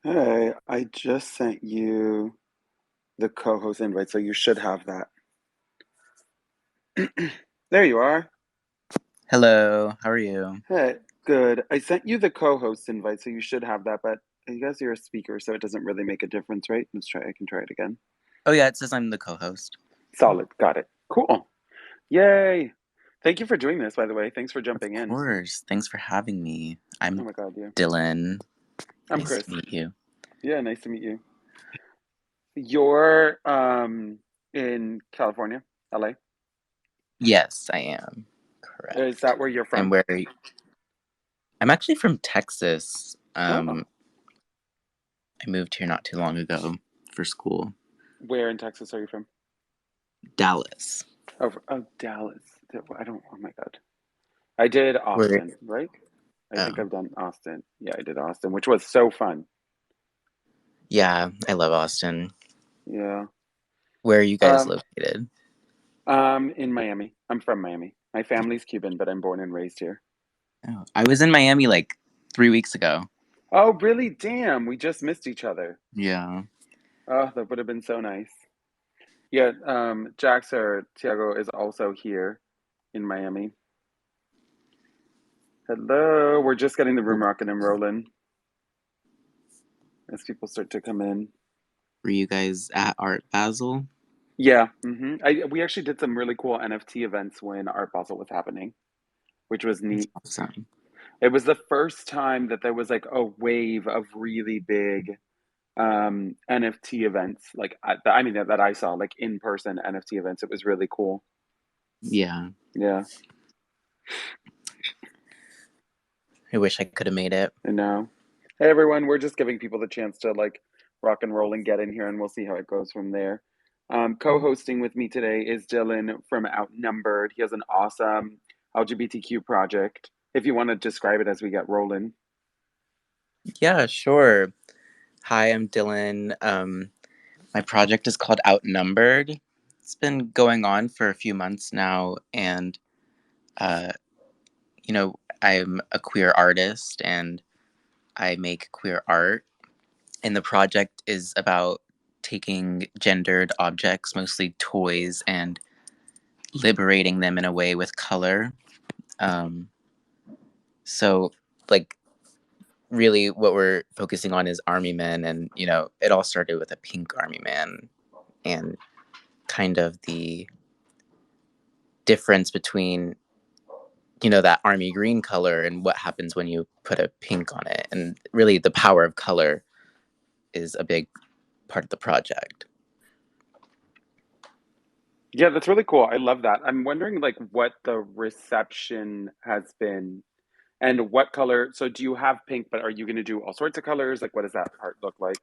Hey, I just sent you the co-host invite, so you should have that. There you are. Hello, how are you? Hey, good. I sent you the co-host invite, so you should have that, but I guess you're a speaker, so it doesn't really make a difference, right? Let's try. I can try it again. Oh yeah, it says I'm the co-host. Solid. Got it. Cool. Yay. Thank you for doing this, by the way. Thanks for Of jumping in. course. Thanks for having me. Oh I'm my God, yeah. Dylan. I'm Nice Chris. to meet you. Yeah, nice to meet you. You're in California, LA. Yes, I am. Is Correct. that where you're And from? I'm actually from Texas. Oh, I moved here not too long ago for school. where in Texas are you from? Dallas. Oh, Dallas. I don't. Oh my God. I did Where Austin, right? I think oh I've done Austin. Yeah, I did Austin, which was so fun. yeah, I love Austin. Yeah. Where are you guys Um, located? in Miami. I'm from Miami. My family's Cuban, but I'm born and raised here. Oh, I was in Miami like 3 weeks ago. Oh, really? Damn, we just missed each other. Yeah. Oh, that would have been so nice. Yeah, Jax or Tiago is also here in Miami. Hello. We're just getting the room rocking and rolling as people start to come in. Were you guys at Art Basel? Yeah, we actually did some really cool NFT events when Art Basel was happening, which was That's neat. awesome. It was the first time that there was like a wave of really big NFT events, like I mean that I saw, like in person NFT events. It was really cool. Yeah. Yeah, I wish I could have made it. I know. Hey everyone, we're just giving people the chance to like rock and roll and get in here, and we'll see how it goes from there. Co-hosting with me today is Dylan from Outnumbered. He has an awesome LGBTQ project. If you want to describe it as we get rolling. Yeah, sure. Hi, I'm Dylan. My project is called Outnumbered. It's been going on for a few months now, and uh, I'm a queer artist and I make queer art. And the project is about taking gendered objects, mostly toys, and liberating them in a way with color. Um, so, like, really, what we're focusing on is army men, and it all started with a pink army man, and kind of the difference between that army green color and what happens when you put a pink on it, and really the power of color is a big part of the project. Yeah, that's really cool. I love that. I'm wondering like what the reception has been and what color. So do you have pink, but are you going to do all sorts of colors? Like what does that part look like?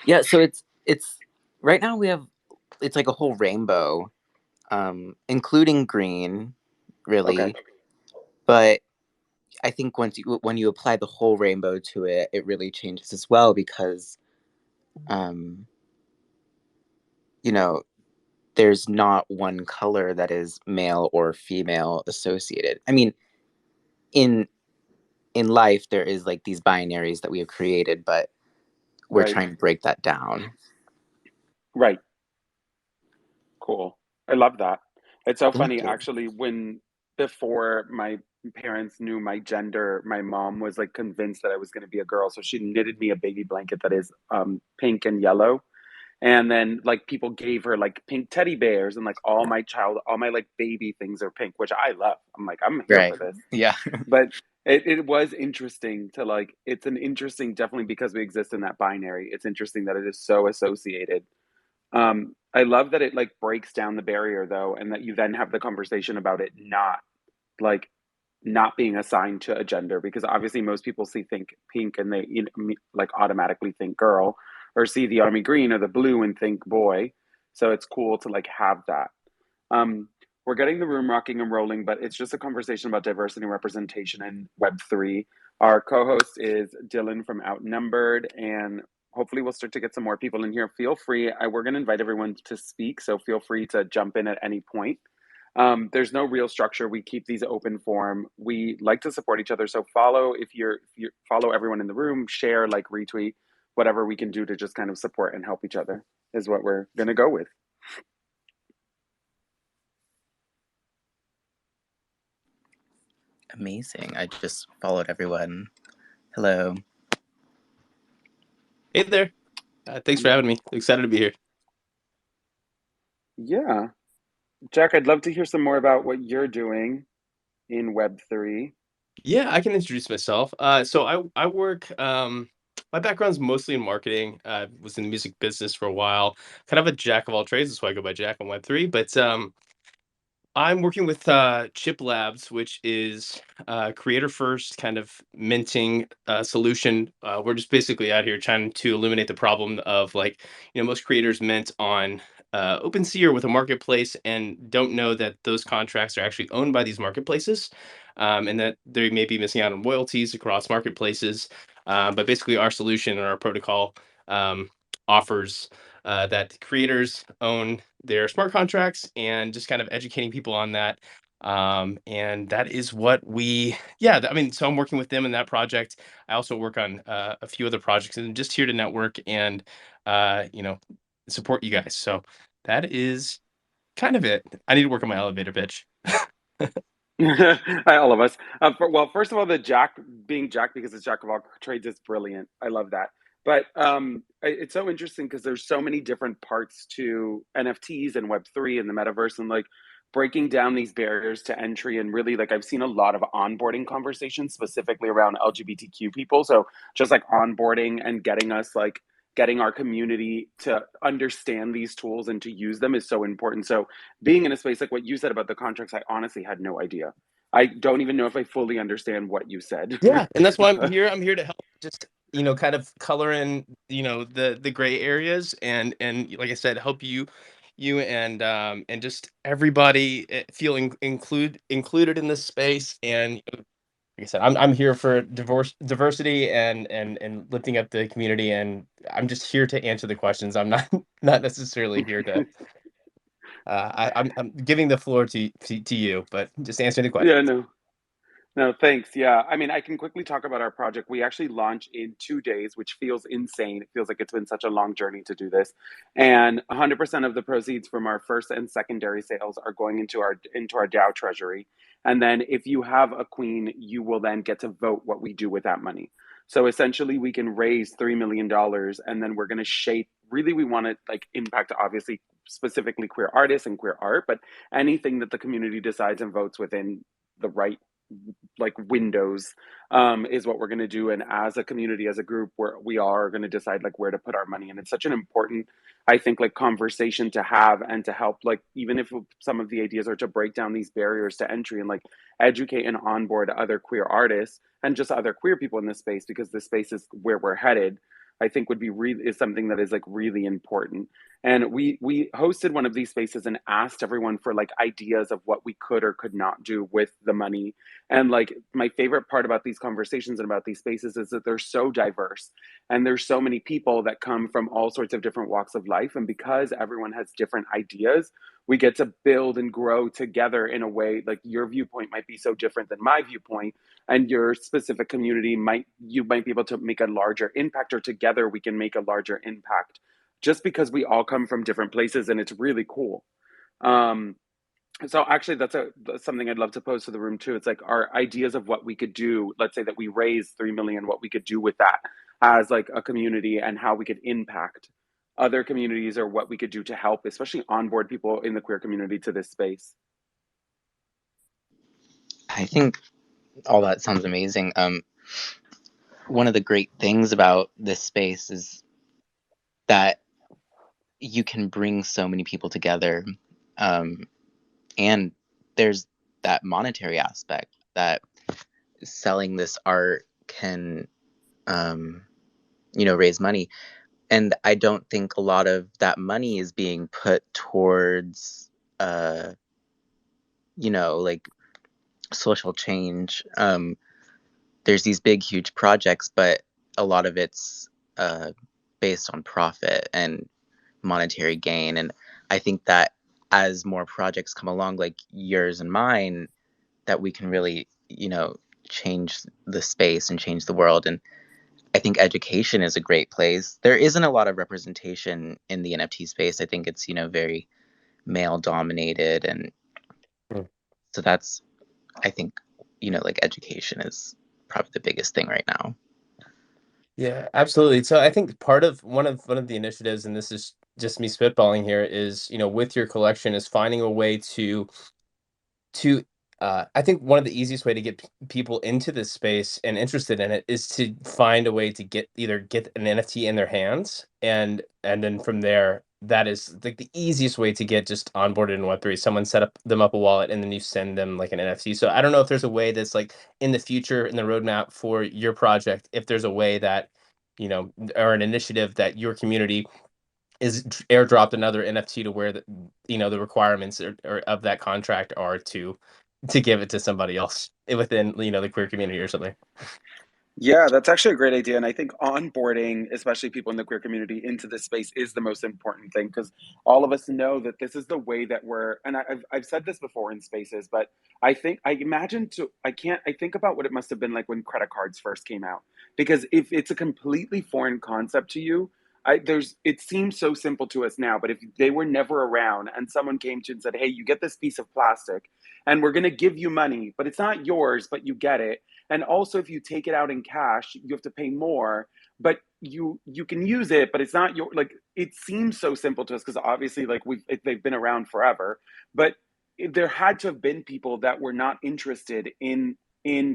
Yeah, so it's right now we have it's like a whole rainbow, including green, Okay. really. But I think when you apply the whole rainbow to it, it really changes as well because um, you know there's not one color that is male or female associated. I mean, in in life there is like these binaries that we have created, but we're Right. trying to break that down. Right. Cool. I love that. It's so Thank funny you. actually when before my parents knew my gender, my mom was like convinced that I was going to be a girl, so she knitted me a baby blanket that is pink and yellow. And then like people gave her like pink teddy bears and like all my like baby things are pink, which I love. I'm like, I'm here Right. for this. Yeah. But it was interesting to like it's an interesting definitely because we exist in that binary. It's interesting that it is so associated. I love that it like breaks down the barrier though, and that you then have the conversation about it like not being assigned to a gender because obviously most people think pink and they like automatically think girl or see the army green or the blue and think boy. So it's cool to like have that. Um, we're getting the room rocking and rolling, but it's just a conversation about diversity and representation in Web3. Our co-host is Dylan from Outnumbered, and hopefully we'll start to get some more people in here. Feel free. We're going to invite everyone to speak, so feel free to jump in at any point. There's no real structure. We keep these open form. We like to support each other. So follow if you follow everyone in the room, share, like retweet. whatever we can do to just kind of support and help each other is what we're going to go with. Amazing. I just followed everyone. Hello. Hey there. Thanks for Yeah. having me. Excited to be here. Yeah. Jack, I'd love to hear some more about what you're doing in Web3. Yeah, I can introduce myself. So I work. My background's mostly in marketing. I was in the music business for a while. Kind of a jack of all trades. That's why I go by Jack on Web3. But I'm working with Chip Labs, which is creator first kind of minting solution. We're just basically out here trying to eliminate the problem of like, most creators mint on OpenSea or with a marketplace and don't know that those contracts are actually owned by these marketplaces, and that they may be missing out on royalties across marketplaces. But basically, our solution and our protocol offers that creators own their smart contracts and just kind of educating people on that. And that is what I mean, so I'm working with them in that project. I also work on a few other projects and just here to network and, uh, you know, support you guys. So that is kind of it. I need to work on my elevator pitch. Hi, all of us. Well, first of all, the Jack being Jack because it's Jack of all trades is brilliant. I love that. But it's so interesting because there's so many different parts to NFTs and Web3 and the metaverse and like breaking down these barriers to entry. And really, like, I've seen a lot of onboarding conversations specifically around LGBTQ people. So just like onboarding and getting us like getting our community to understand these tools and to use them is so important. So being in a space like what you said about the contracts, I honestly had no idea. I don't even know if I fully understand what you said. Yeah, and that's why I'm here. I'm here to help just, kind of color in, the gray areas and like I said, help you and just everybody feeling included in this space. And like I said, I'm here for diversity and lifting up the community, and I'm just here to answer the questions. I'm not not necessarily here to I'm giving the floor to you, but just answering the Yeah, questions. no. No, thanks. Yeah. I mean, I can quickly talk about our project. We actually launch in 2 days, which feels insane. It feels like it's been such a long journey to do this. And 100% of the proceeds from our first and secondary sales are going into our DAO treasury. And then if you have a queen, you will then get to vote what we do with that money. So essentially we can raise $3 million and then we're going to shape really we want to like impact obviously specifically queer artists and queer art, but anything that the community decides and votes within the right like windows is what we're going to do, and as a community as a group we are going to decide like where to put our money, and it's such an important I think like conversation to have and to help like even if some of the ideas are to break down these barriers to entry and like educate and onboard other queer artists and just other queer people in this space because this space is where we're headed. I think would be really is something that is like really important. And we hosted one of these spaces and asked everyone for like ideas of what we could or could not do with the money. And like my favorite part about these conversations and about these spaces is that they're so diverse and there's so many people that come from all sorts of different walks of life. And because everyone has different ideas, we get to build and grow together in a way like your viewpoint might be so different than my viewpoint and your specific community might you might be able to make a larger impact or together we can make a larger impact just because we all come from different places and it's really cool. um, so actually, that's something I'd love to pose to the room too. It's like our ideas of what we could do. Let's say that we raise 3 million, what we could do with that as like a community, and how we could impact other communities, or what we could do to help, especially onboard people in the queer community to this space. I think all that sounds amazing. One of the great things about this space is that you can bring so many people together. Um, and there's that monetary aspect that selling this art can, um, raise money. And I don't think a lot of that money is being put towards, uh, like social change. There's these big, huge projects, but a lot of it's uh, based on profit and monetary gain. And I think that as more projects come along, like yours and mine, that we can really, change the space and change the world. And I think education is a great place. There isn't a lot of representation in the NFT space. I think it's, very male dominated. And Mm. so that's, I think, like education is probably the biggest thing right now. Yeah, absolutely. So I think part of one of the initiatives, and this is just me spitballing here, is with your collection is finding a way to I think one of the easiest way to get people into this space and interested in it is to find a way to get an NFT in their hands, and then from there, that is like the easiest way to get just onboarded in Web3. Someone set up them up a wallet, and then you send them like an NFT. So I don't know if there's a way that's like in the future in the roadmap for your project, if there's a way that or an initiative that your community is airdropped another NFT to where the requirements or of that contract are to give it to somebody else within the queer community or something. Yeah, that's actually a great idea. And I think onboarding, especially people in the queer community, into this space is the most important thing because all of us know that this is the way that and I've said this before in spaces, but I think about what it must have been like when credit cards first came out. Because if it's a completely foreign concept to you, it seems so simple to us now, but if they were never around and someone came to you and said, hey, you get this piece of plastic and we're going to give you money, but it's not yours, but you get it, and also, if you take it out in cash, you have to pay more, but you can use it, but it's not your like. It seems so simple to us because obviously, like they've been around forever, but there had to have been people that were not interested in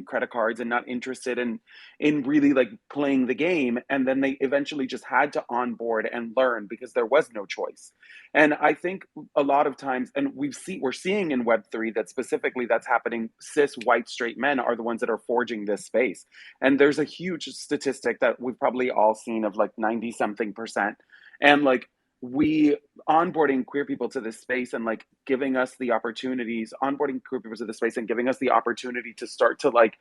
credit cards and not interested in really like playing the game, and then they eventually just had to onboard and learn because there was no choice. And I think a lot of times, and we're seeing in Web3 that specifically that's happening. Cis white straight men are the ones that are forging this space, and there's a huge statistic that we've probably all seen of like 90 something percent, and like we onboarding queer people to this space and like giving us the opportunities, onboarding queer people to the space and giving us the opportunity to start to like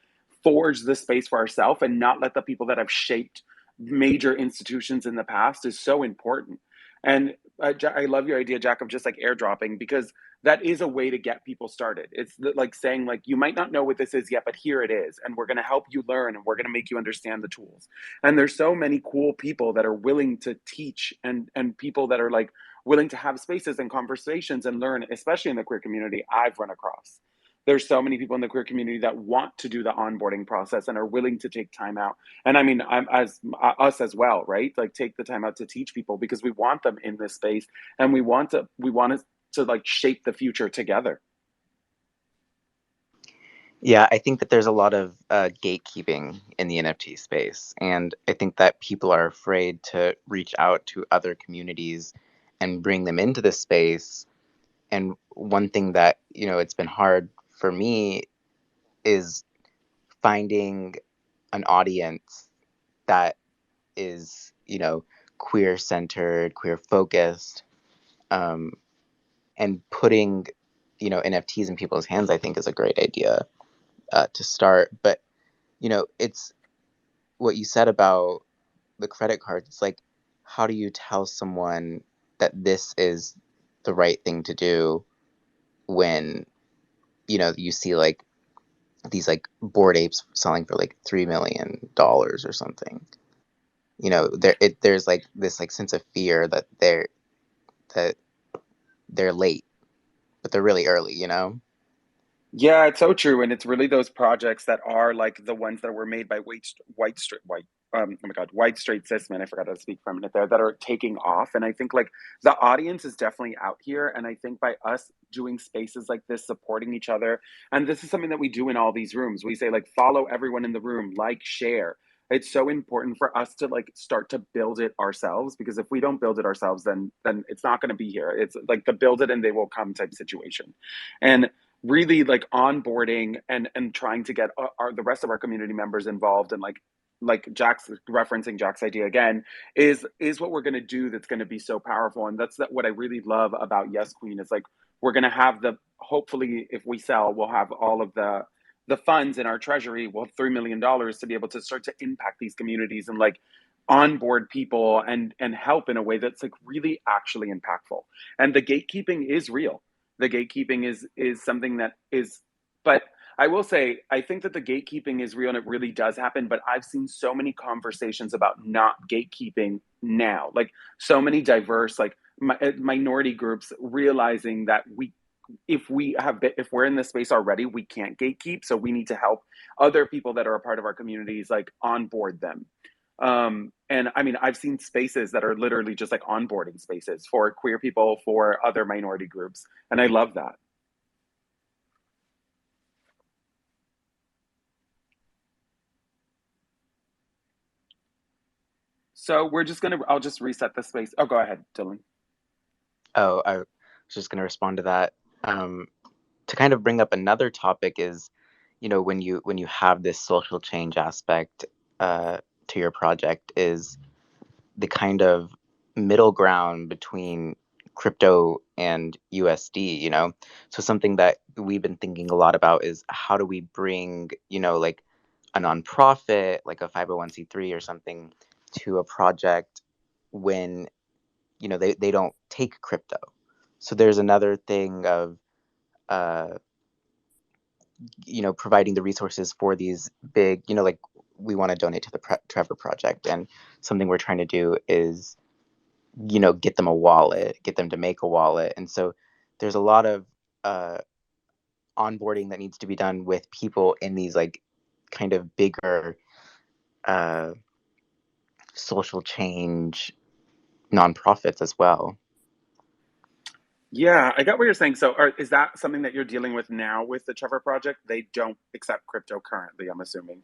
forge this space for ourselves and not let the people that have shaped major institutions in the past is so important. And I love your idea, Jack, of just like airdropping because that is a way to get people started. It's like saying like you might not know what this is yet, but here it is, and we're going to help you learn, and we're going to make you understand the tools. And there's so many cool people that are willing to teach, and people that are like willing to have spaces and conversations and learn, especially in the queer community. I've run across. There's so many people in the queer community that want to do the onboarding process and are willing to take time out. And I mean, I'm as us as well, right? Like take the time out to teach people because we want them in this space, and we want to like shape the future together. Yeah, I think that there's a lot of gatekeeping in the NFT space. And I think that people are afraid to reach out to other communities and bring them into the space. And one thing that, it's been hard for me is finding an audience that is, queer centered, queer focused, um, and putting, NFTs in people's hands, I think is a great idea to start. But, it's what you said about the credit cards. It's like, how do you tell someone that this is the right thing to do when, you see like these like bored apes selling for like $3 million or something? There's like this like sense of fear that that they're late, but they're really early. Yeah, it's so true, and it's really those projects that are like the ones that were made by oh my God, white straight cis men. I forgot how to speak for a minute there. That are taking off, and I think like the audience is definitely out here, and I think by us doing spaces like this, supporting each other, and this is something that we do in all these rooms. We say like follow everyone in the room, like share. It's so important for us to like start to build it ourselves because if we don't build it ourselves, then it's not going to be here. It's like the build it and they will come type situation, and really like onboarding and trying to get the rest of our community members involved and like Jack's referencing Jack's idea again is what we're going to do that's going to be so powerful. And what I really love about Yes Queen is like we're going to have the hopefully if we sell we'll have all of the funds in our treasury. We'll have $3 million to be able to start to impact these communities and like onboard people and help in a way that's like really actually impactful. And the gatekeeping is real. The gatekeeping is something that is, but I will say, I think that the gatekeeping is real and it really does happen, but I've seen so many conversations about not gatekeeping now. Like so many diverse, like minority groups realizing that if we're in this space already, we can't gatekeep. So we need to help other people that are a part of our communities, like onboard them. And I mean, I've seen spaces that are literally just like onboarding spaces for queer people, for other minority groups. And I love that. So I'll just reset the space. Oh, go ahead, Dylan. Oh, I was just going to respond to that. Um, to kind of bring up another topic is, when you have this social change aspect uh, to your project, is the kind of middle ground between crypto and USD, So something that we've been thinking a lot about is how do we bring, like a nonprofit, like a 501(c)(3) or something to a project when, they don't take crypto. So there's another thing of, uh, providing the resources for these big, like we want to donate to the Trevor Project. And something we're trying to do is get them a wallet, get them to make a wallet. And so there's a lot of uh, onboarding that needs to be done with people in these like kind of bigger uh, social change nonprofits as well. Yeah, I got what you're saying. So, is that something that you're dealing with now with the Trevor Project? They don't accept crypto currently, I'm assuming.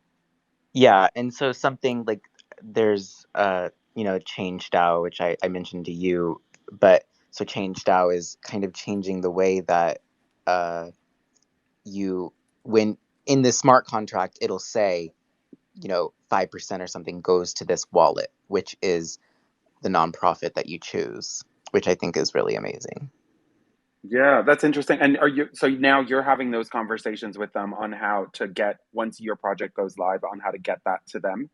Yeah, and so something like there's Change DAO, which I mentioned to you, but so Change DAO is kind of changing the way that uh, you when in the smart contract it'll say 5% or something goes to this wallet, which is the nonprofit that you choose, which I think is really amazing. Yeah, that's interesting. And so now you're having those conversations with them on how to get, once your project goes live, on how to get that to them?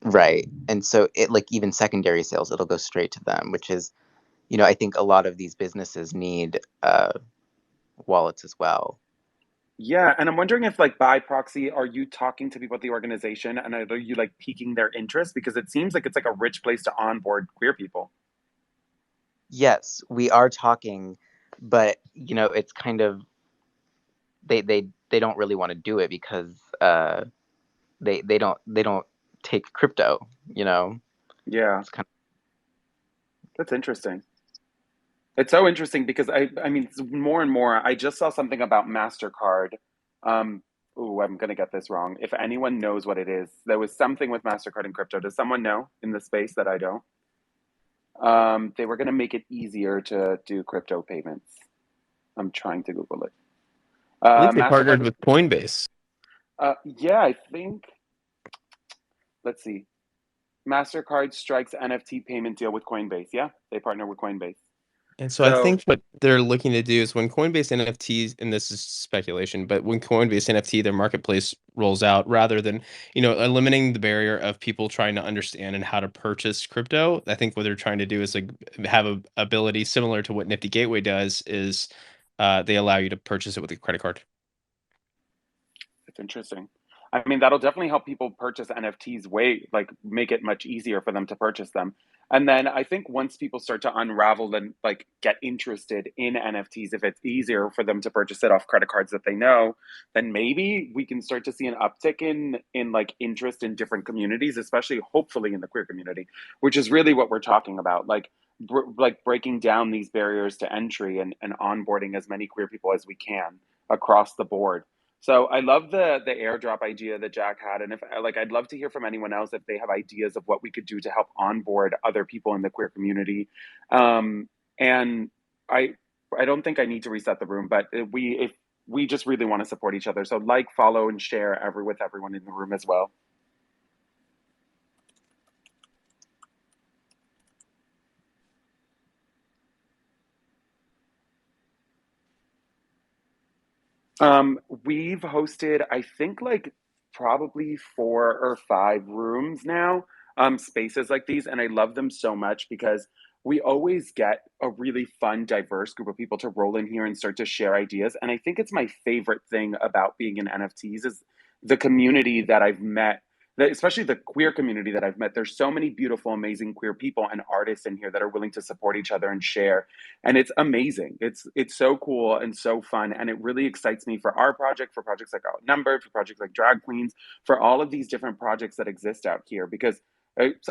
Right. And so it like even secondary sales, it'll go straight to them, which is, I think a lot of these businesses need wallets as well. Yeah, and I'm wondering if, like, by proxy, are you talking to people at the organization and are you like piquing their interest? Because it seems like it's like a rich place to onboard queer people. Yes, we are talking, but it's kind of they don't really want to do it because they don't take crypto, you know. Yeah, It's kind that's interesting. It's so interesting because I mean, it's more and more. I just saw something about Mastercard. Um, ooh, I'm gonna get this wrong. If anyone knows what it is, there was something with Mastercard and crypto. Does someone know in the space that I don't? They were gonna make it easier to do crypto payments. I'm trying to Google it. I believe they partnered Mastercard. with Coinbase. Yeah, I think. Let's see. Mastercard strikes NFT payment deal with Coinbase. Yeah, they partner with Coinbase. And so I So think what they're looking to do is when Coinbase NFTs, and this is speculation, but when Coinbase NFT, their marketplace rolls out, rather than, eliminating the barrier of people trying to understand and how to purchase crypto, I think what they're trying to do is like have a ability similar to what Nifty Gateway does is they allow you to purchase it with a credit card. it's interesting. I mean, that'll definitely help people purchase NFTs way, like make it much easier for them to purchase them. And then I think once people start to unravel and like get interested in NFTs, if it's easier for them to purchase it off credit cards that they know, then maybe we can start to see an uptick in like interest in different communities, especially hopefully in the queer community, which is really what we're talking about. Like like breaking down these barriers to entry and onboarding as many queer people as we can across the board. So I love the airdrop idea that Jack had, and if like I'd love to hear from anyone else if they have ideas of what we could do to help onboard other people in the queer community. And I I don't think I need to reset the room, but if we just really want to support each other, so like, follow, and share with everyone in the room as well. We've hosted, I think, like probably 4 or 5 rooms now, spaces like these, and I love them so much because we always get a really fun, diverse group of people to roll in here and start to share ideas. And I think it's my favorite thing about being in NFTs is the community that I've met, especially the queer community that I've met. There's so many beautiful, amazing queer people and artists in here that are willing to support each other and share. And it's amazing. It's so cool and so fun. And it really excites me for our project, for projects like Outnumbered, for projects like Drag Queens, for all of these different projects that exist out here because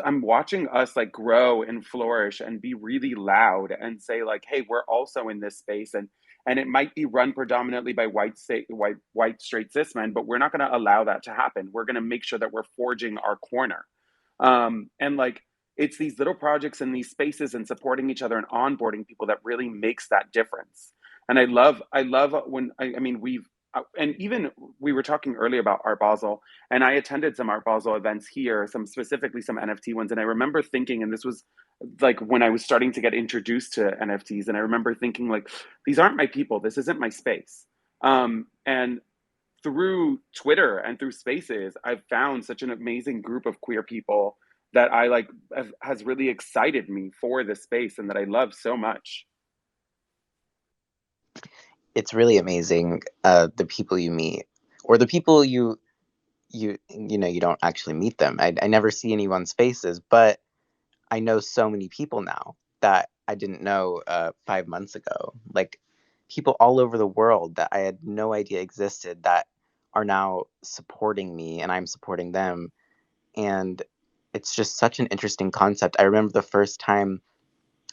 I'm watching us like grow and flourish and be really loud and say like, hey, we're also in this space and it might be run predominantly by white straight cis men, but we're not going to allow that to happen. We're going to make sure that we're forging our corner. And like it's these little projects in these spaces and supporting each other and onboarding people that really makes that difference. And I love when I mean we've and even we were talking earlier about Art Basel, and I attended some Art Basel events here, some specifically some NFT ones. And I remember thinking, and this was like when I was starting to get introduced to NFTs, and I remember thinking, like, these aren't my people. This isn't my space. And through Twitter and through spaces, I've found such an amazing group of queer people that I like has really excited me for this space and that I love so much. It's really amazing, the people you meet, or the people you don't actually meet them. I never see anyone's faces, but I know so many people now that I didn't know 5 months ago. Like people all over the world that I had no idea existed that are now supporting me and I'm supporting them. And it's just such an interesting concept. I remember the first time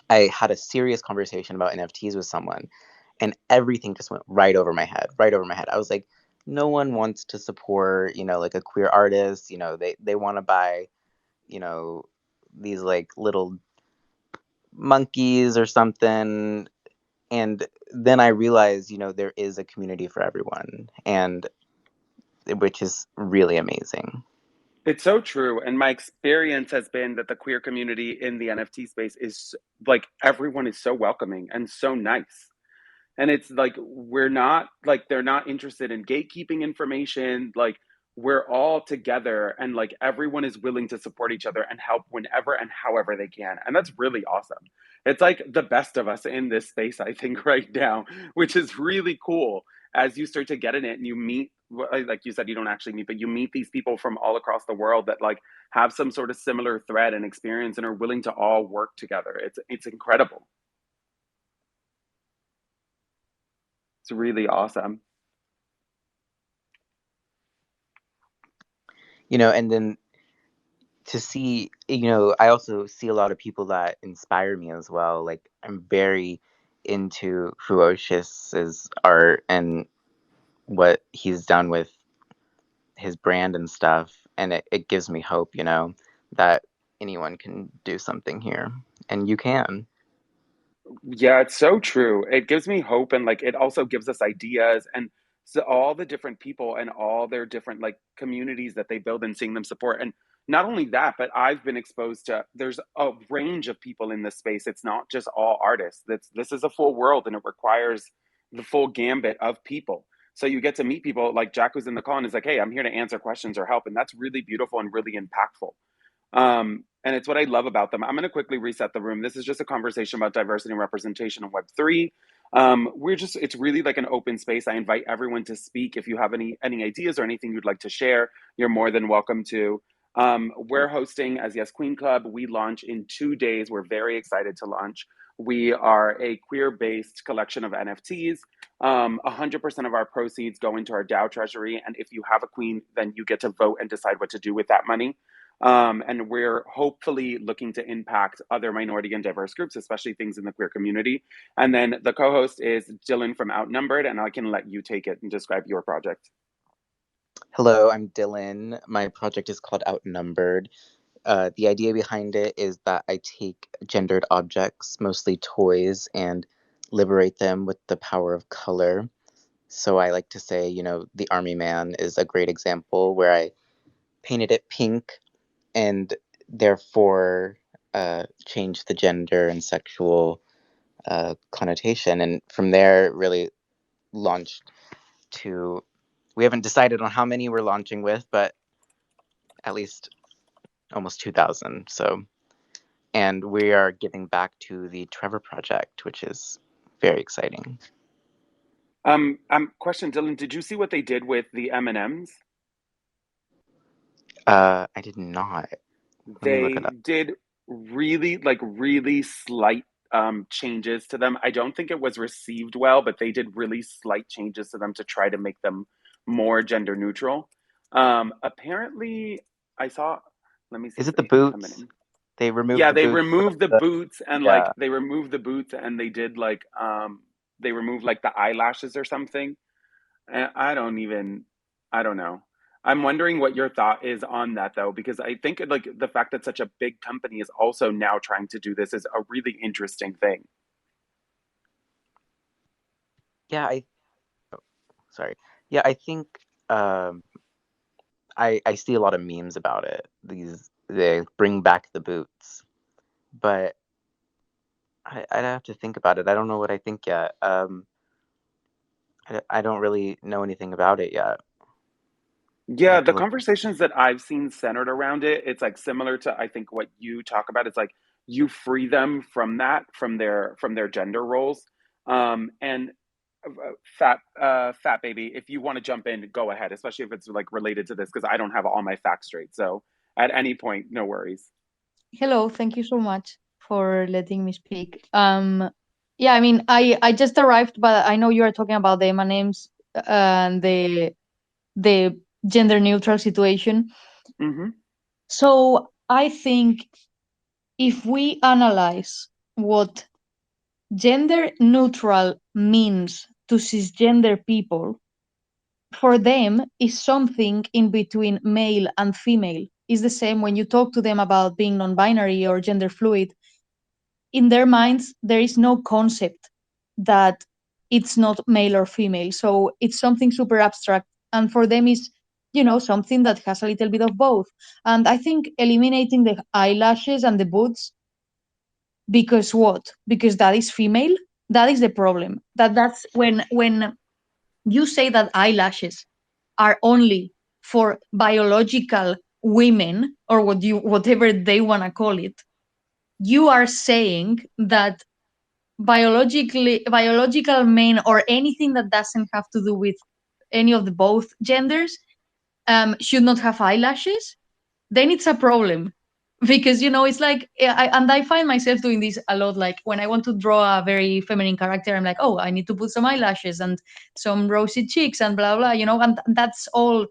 I had a serious conversation about NFTs with someone, and everything just went right over my head, right over my head. I was like, no one wants to support, like a queer artist. They want to buy, you know, these like little monkeys or something. And then I realized, there is a community for everyone, and which is really amazing. It's so true. And my experience has been that the queer community in the NFT space is like everyone is so welcoming and so nice. And it's like we're not like they're not interested in gatekeeping information. Like we're all together and like everyone is willing to support each other and help whenever and however they can. And that's really awesome. It's like the best of us in this space, I think, right now, which is really cool as you start to get in it and you meet like you said, you don't actually meet, but you meet these people from all across the world that like have some sort of similar thread and experience and are willing to all work together. It's incredible. It's really awesome. And then to see, I also see a lot of people that inspire me as well. Like I'm very into Fruoshis's art and what he's done with his brand and stuff. And it gives me hope, that anyone can do something here. And you can. Yeah, it's so true. It gives me hope and like it also gives us ideas and so all the different people and all their different like communities that they build and seeing them support. And not only that, but I've been exposed to there's a range of people in this space. It's not just all artists. This is a full world and it requires the full gambit of people. So you get to meet people like Jack who's in the call and is like, hey, I'm here to answer questions or help. And that's really beautiful and really impactful. And it's what I love about them. I'm going to quickly reset the room. This is just a conversation about diversity and representation in Web3. It's really like an open space. I invite everyone to speak. If you have any ideas or anything you'd like to share, you're more than welcome to. We're hosting as Yes Queen Club. We launch in 2 days. We're very excited to launch. We are a queer-based collection of NFTs. 100% of our proceeds go into our DAO treasury, and if you have a queen, then you get to vote and decide what to do with that money. And we're hopefully looking to impact other minority and diverse groups, especially things in the queer community. And then the co-host is Dylan from Outnumbered, and I can let you take it and describe your project. Hello, I'm Dylan. My project is called Outnumbered. The idea behind it is that I take gendered objects, mostly toys, and liberate them with the power of color. So I like to say, the Army Man is a great example where I painted it pink and therefore changed the gender and sexual connotation. And from there, it really launched to, we haven't decided on how many we're launching with, but at least almost 2,000. So and we are giving back to the Trevor Project, which is very exciting. Question, Dylan, did you see what they did with the M&Ms? I did not. Let me look it They up. did really slight changes to them. I don't think it was received well, but they did really slight changes to them to try to make them more gender neutral. Apparently, I saw. Let me see Is if it the they come boots? in. They removed Yeah, the they boots from removed the the boots and yeah. they removed the boots and they did they removed like the eyelashes or something. I don't even, I don't know. I'm wondering what your thought is on that though, because I think like the fact that such a big company is also now trying to do this is a really interesting thing. Yeah, sorry. Yeah, I think um I see a lot of memes about it. They bring back the boots, but I'd have to think about it. I don't know what I think yet. I don't really know anything about it yet. I Yeah, have to the look. conversations that I've seen centered around it, it's like similar to I think what you talk about. It's like you free them from that, from their gender roles. And fat baby, if you want to jump in, go ahead, especially if it's like related to this, because I don't have all my facts straight. So at any point, no worries. Hello, thank you so much for letting me speak. Yeah, I mean, I just arrived, but I know you are talking about the M&Ms and the gender neutral situation. Mm-hmm. So I think if we analyze what gender neutral means to cisgender people, for them is something in between male and female. It's the same when you talk to them about being non-binary or gender fluid. In their minds, there is no concept that it's not male or female. So it's something super abstract. And for them is, something that has a little bit of both. And I think eliminating the eyelashes and the boots, because what? Because that is female. That is the problem. That's when you say that eyelashes are only for biological women or whatever they want to call it, you are saying that biological men or anything that doesn't have to do with any of the both genders should not have eyelashes. Then it's a problem, because it's like and I find myself doing this a lot. Like when I want to draw a very feminine character, I'm like, oh, I need to put some eyelashes and some rosy cheeks and blah blah, and that's all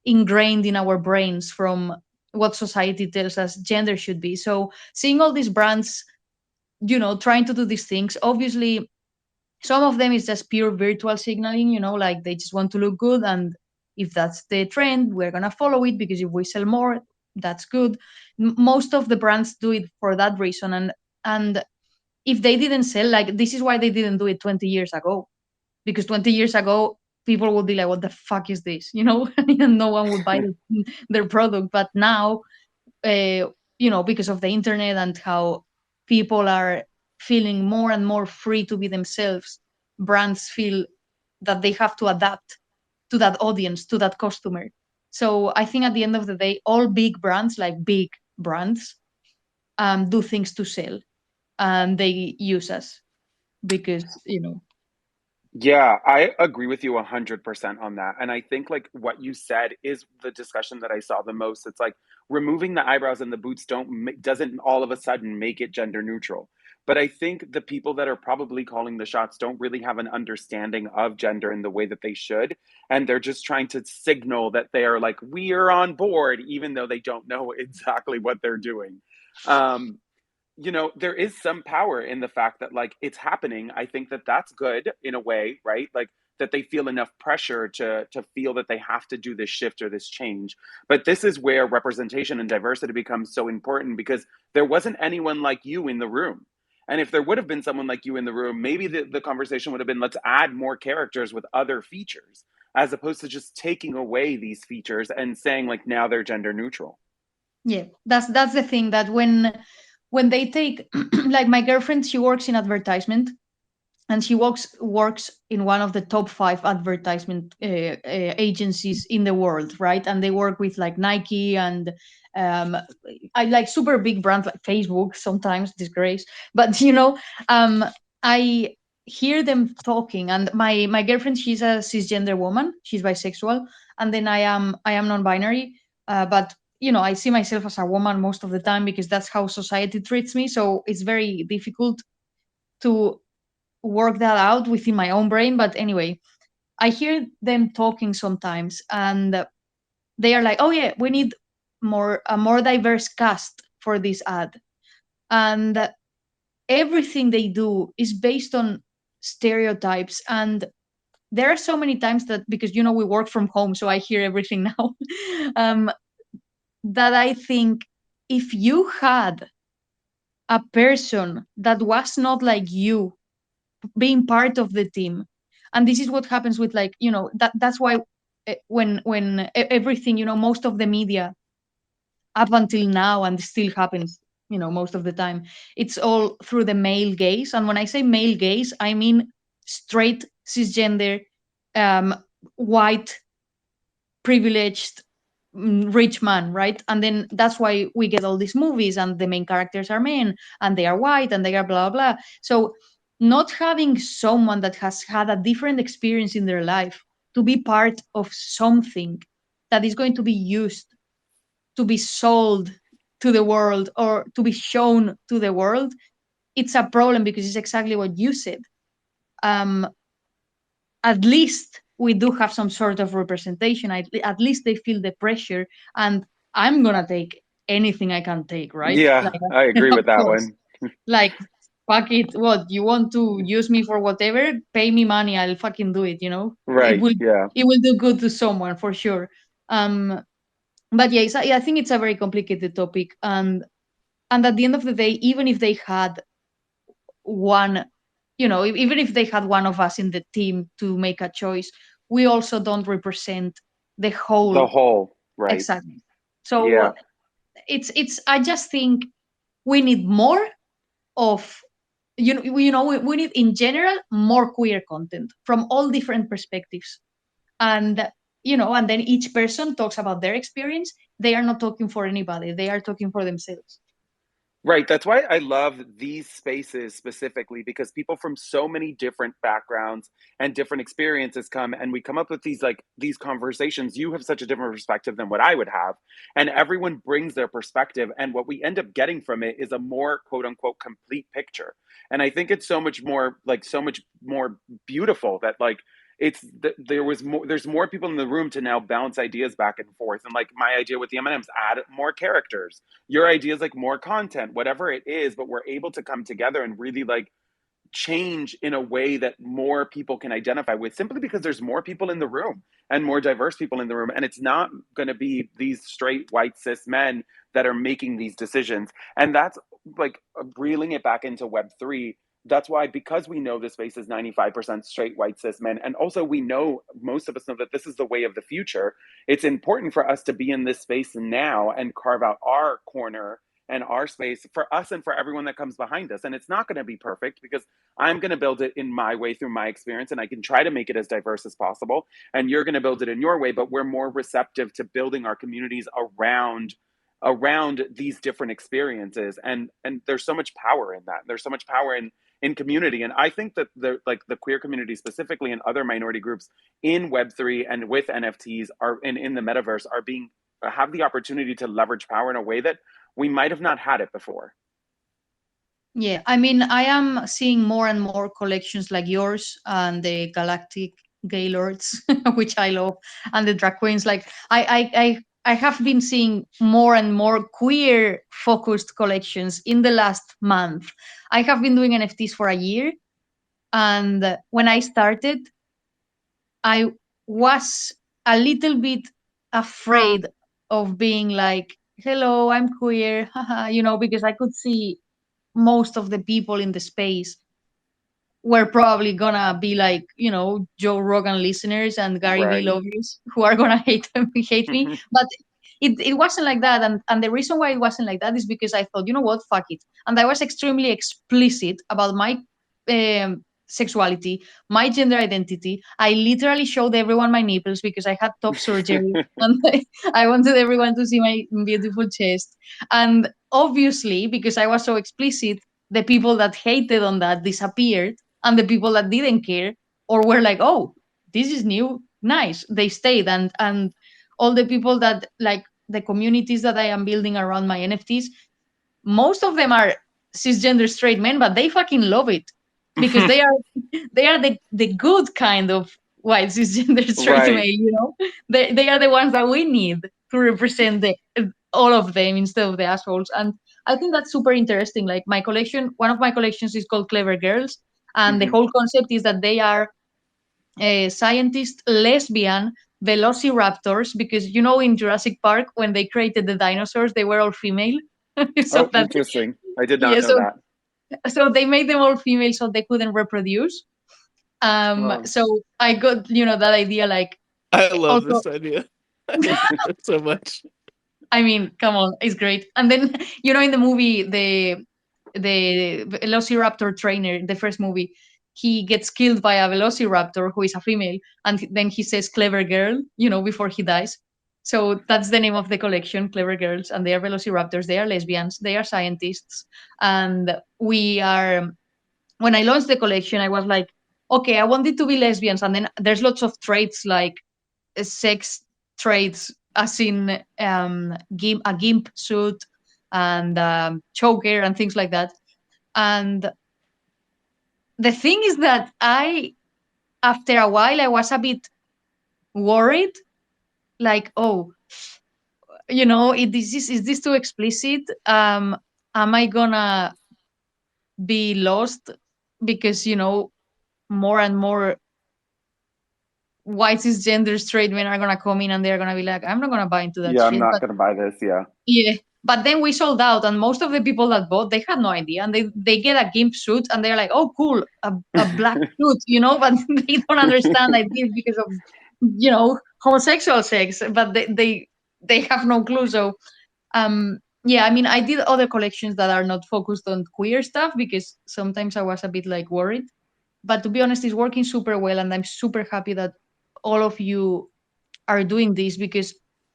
ingrained in our brains from what society tells us gender should be. So seeing all these brands trying to do these things, obviously some of them is just pure virtual signaling, like they just want to look good, and if that's the trend, we're going to follow it, because if we sell more, that's good. Most of the brands do it for that reason, and if they didn't sell, like, this is why they didn't do it 20 years ago, because 20 years ago people would be like, what the fuck is this, and no one would buy their product. But now, because of the internet and how people are feeling more and more free to be themselves, brands feel that they have to adapt to that audience, to that customer. So I think at the end of the day, all big brands, like big brands, do things to sell, and they use us because, Yeah, I agree with you 100% on that. And I think like what you said is the discussion that I saw the most. It's like removing the eyebrows and the boots doesn't all of a sudden make it gender neutral. But I think the people that are probably calling the shots don't really have an understanding of gender in the way that they should. And they're just trying to signal that they are like, we are on board, even though they don't know exactly what they're doing. Um, there is some power in the fact that like it's happening. I think that that's good in a way, right? Like that they feel enough pressure to feel that they have to do this shift or this change. But this is where representation and diversity becomes so important, because there wasn't anyone like you in the room. And if there would have been someone like you in the room, maybe the conversation would have been, let's add more characters with other features, as opposed to just taking away these features and saying like now they're gender neutral. yeah, that's the thing, that when they take like my girlfriend, she works in advertisement, and she works in one of the top 5 advertisement agencies in the world, right? And they work with like Nike and um, I like super big brands like Facebook, sometimes disgrace, but I hear them talking, and my girlfriend, she's a cisgender woman, she's bisexual, and then I am non-binary, but I see myself as a woman most of the time because that's how society treats me, so it's very difficult to work that out within my own brain. But anyway, I hear them talking sometimes, and they are like, "Oh yeah, we need a more diverse cast for this ad," and everything they do is based on stereotypes. And there are so many times that, because we work from home, so I hear everything now, um, that I think, if you had a person that was not like you being part of the team, and this is what happens with, like, that's why when everything, most of the media up until now, and still happens, most of the time, it's all through the male gaze. And when I say male gaze, I mean straight, cisgender, um white, privileged, rich man, right? And then that's why we get all these movies, and the main characters are men, and they are white, and they are blah blah. So not having someone that has had a different experience in their life to be part of something that is going to be used to be sold to the world, or to be shown to the world, it's a problem, because it's exactly what you said. um at least we do have some sort of representation. At least they feel the pressure, and I'm gonna take anything I can take, right? Yeah, Like, I agree of with that course, one. like, fuck it, what you want to use me for, whatever, pay me money, I'll fucking do it. it Right. will Yeah. it will do good to someone for sure. But yeah, I think it's a very complicated topic, and at the end of the day, even if they had one, even if they had one of us in the team to make a choice, we also don't represent the The whole. whole, right. Exactly. So Yeah. it's I just think we need more of, we need, in general, more queer content from all different perspectives. And and then each person talks about their experience. They are not talking for anybody, they are talking for themselves. Right. That's why I love these spaces specifically, because people from so many different backgrounds and different experiences come, and we come up with these conversations. You have such a different perspective than what I would have. And everyone brings their perspective. And what we end up getting from it is a more quote unquote complete picture. And I think it's so much more beautiful that there's more people in the room to now bounce ideas back and forth. And like my idea with the M&Ms, add more characters, your ideas, like more content, whatever it is, but we're able to come together and really like change in a way that more people can identify with, simply because there's more people in the room and more diverse people in the room. And it's not going to be these straight white cis men that are making these decisions. And that's like reeling it back into Web3. That's why, because we know the space is 95% straight white cis men, and also we know, most of us know, that this is the way of the future. It's important for us to be in this space now and carve out our corner and our space for us and for everyone that comes behind us. And it's not going to be perfect, because I'm going to build it in my way through my experience, and I can try to make it as diverse as possible. And you're going to build it in your way, but we're more receptive to building our communities around these different experiences. And there's so much power in that. There's so much power in community. And I think that the queer community specifically, and other minority groups in Web3 and with NFTs are in the metaverse, are being have the opportunity to leverage power in a way that we might have not had it before. Yeah, I mean, I am seeing more and more collections like yours and the Galactic Gaylords, which I love, and the drag queens. Like, I have been seeing more and more queer focused collections in the last month. I have been doing NFTs for a year, and when I started, I was a little bit afraid of being like, "Hello, I'm queer," haha, because I could see most of the people in the space were probably gonna be like, Joe Rogan listeners and Gary Vee Right. lovers who are gonna hate me. But it wasn't like that. And the reason why it wasn't like that is because I thought, you know what, fuck it. And I was extremely explicit about my sexuality, my gender identity. I literally showed everyone my nipples because I had top surgery and I wanted everyone to see my beautiful chest. And obviously, because I was so explicit, the people that hated on that disappeared, and the people that didn't care or were like, "Oh, this is new, nice," they stayed. And all the people that like the communities that I am building around my NFTs, most of them are cisgender straight men, but they fucking love it because they are the good kind of white cisgender straight male, Right. they are the ones that we need to represent all of them instead of the assholes. And I think that's super interesting. Like my collection, one of my collections is called Clever Girls, and the Hmm. whole concept is that they are scientist lesbian velociraptors, because in Jurassic Park when they created the dinosaurs they were all female. So Oh, that interesting. I did yeah, not know so that. they made them all female so they couldn't reproduce. Oh. So I got that idea, like, I love also, this idea. I love it so much. I mean, come on, it's great. And then in the movie, the velociraptor trainer, the first movie, he gets killed by a velociraptor who is a female, and then he says "clever girl," before he dies. So that's the name of the collection, Clever Girls, and they are velociraptors. They are lesbians. They are scientists, and we are. When I launched the collection, I was like, okay, I want it to be lesbians, and then there's lots of traits like sex traits, as in a gimp suit and choker and things like that. And the thing is that after a while, I was a bit worried, like, oh, is this too explicit? Am I gonna be lost because more and more white cisgender straight men are gonna come in and they're gonna be like, I'm not gonna buy into that Yeah, I'm shit. not But gonna buy this. Yeah. yeah, but then we sold out, and most of the people that bought, they had no idea, and they get a gimp suit, and they're like, "Oh, cool, a black suit," but they don't understand I did because of homosexual sex, but they have no clue. So yeah, I mean, I did other collections that are not focused on queer stuff because sometimes I was a bit like worried. But to be honest, it's working super well, and I'm super happy that all of you are doing this because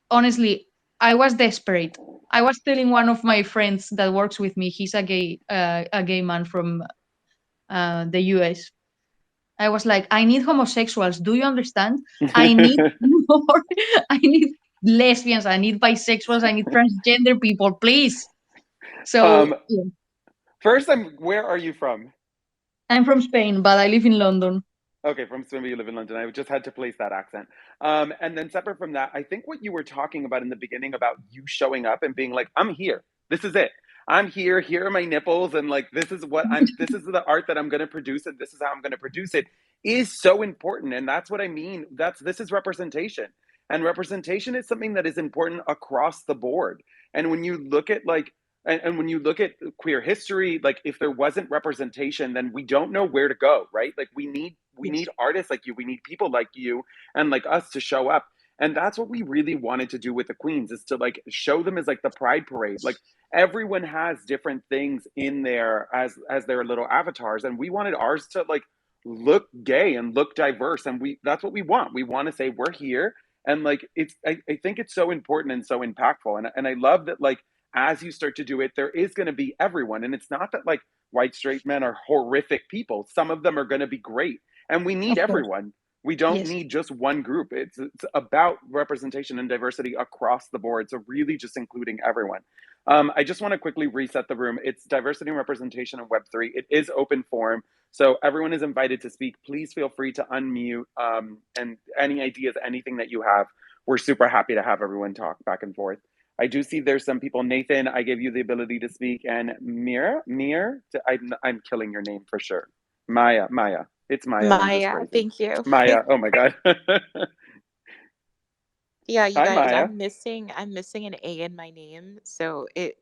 honestly, I was desperate. I was telling one of my friends that works with me, he's a gay man from the US. I was like, I need homosexuals. Do you understand? I need more. I need lesbians. I need bisexuals. I need transgender people, please. So um, yeah. first, where are you from? I'm from Spain, but I live in London. Okay, from Swindon, you live in London. I just had to place that accent. And then separate from that, I think what you were talking about in the beginning about you showing up and being like, I'm here. This is it. I'm here. Here are my nipples. And like, this is the art that I'm going to produce. And this is how I'm going to produce it is so important. And that's what I mean. This is representation. And representation is something that is important across the board. And when you look at and when you look at queer history, like if there wasn't representation, then we don't know where to go, right? Like we need Yes. artists like you, we need people like you and like us to show up. And that's what we really wanted to do with the queens, is to like show them as like the pride parade. Like everyone has different things in there as their little avatars, and we wanted ours to like look gay and look diverse. And that's what we want to say we're here. And like I think it's so important and so impactful. And I love that, like, as you start to do it, there is going to be everyone. And it's not that like white straight men are horrific people. Some of them are going to be great. And we need Of course. everyone. We don't Yes. need just one group. It's about representation and diversity across the board. So really just including everyone. I just want to quickly reset the room. It's diversity and representation in Web3. It is open forum. So everyone is invited to speak. Please feel free to unmute, and any ideas, anything that you have. We're super happy to have everyone talk back and forth. I do see there's some people. Nathan, I gave you the ability to speak, and I'm killing your name for sure. Maya. It's Maya. I'm just Maya, phrasing. thank you. Maya. Oh my God. Yeah, you Hi, guys, Maya. I'm missing an A in my name, so it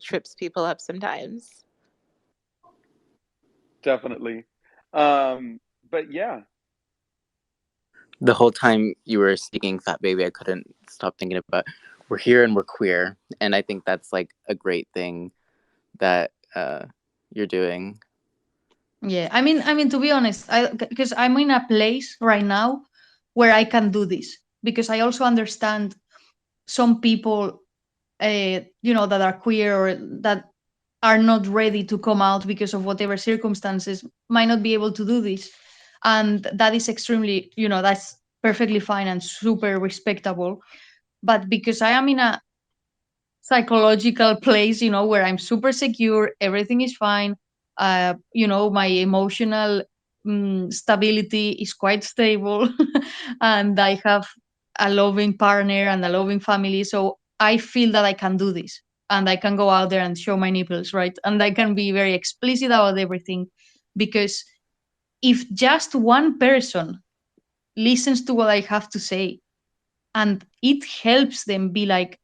trips people up sometimes. Definitely. But yeah. The whole time you were speaking, Fat Baby, I couldn't stop thinking about we're here and we're queer, and I think that's like a great thing that you're doing. Yeah, I mean, to be honest, because I'm in a place right now where I can do this, because I also understand some people, that are queer or that are not ready to come out because of whatever circumstances, might not be able to do this, and that is extremely, that's perfectly fine and super respectable. But because I am in a psychological place, where I'm super secure, everything is fine. My emotional stability is quite stable, and I have a loving partner and a loving family. So I feel that I can do this, and I can go out there and show my nipples, right? And I can be very explicit about everything, because if just one person listens to what I have to say and it helps them be like,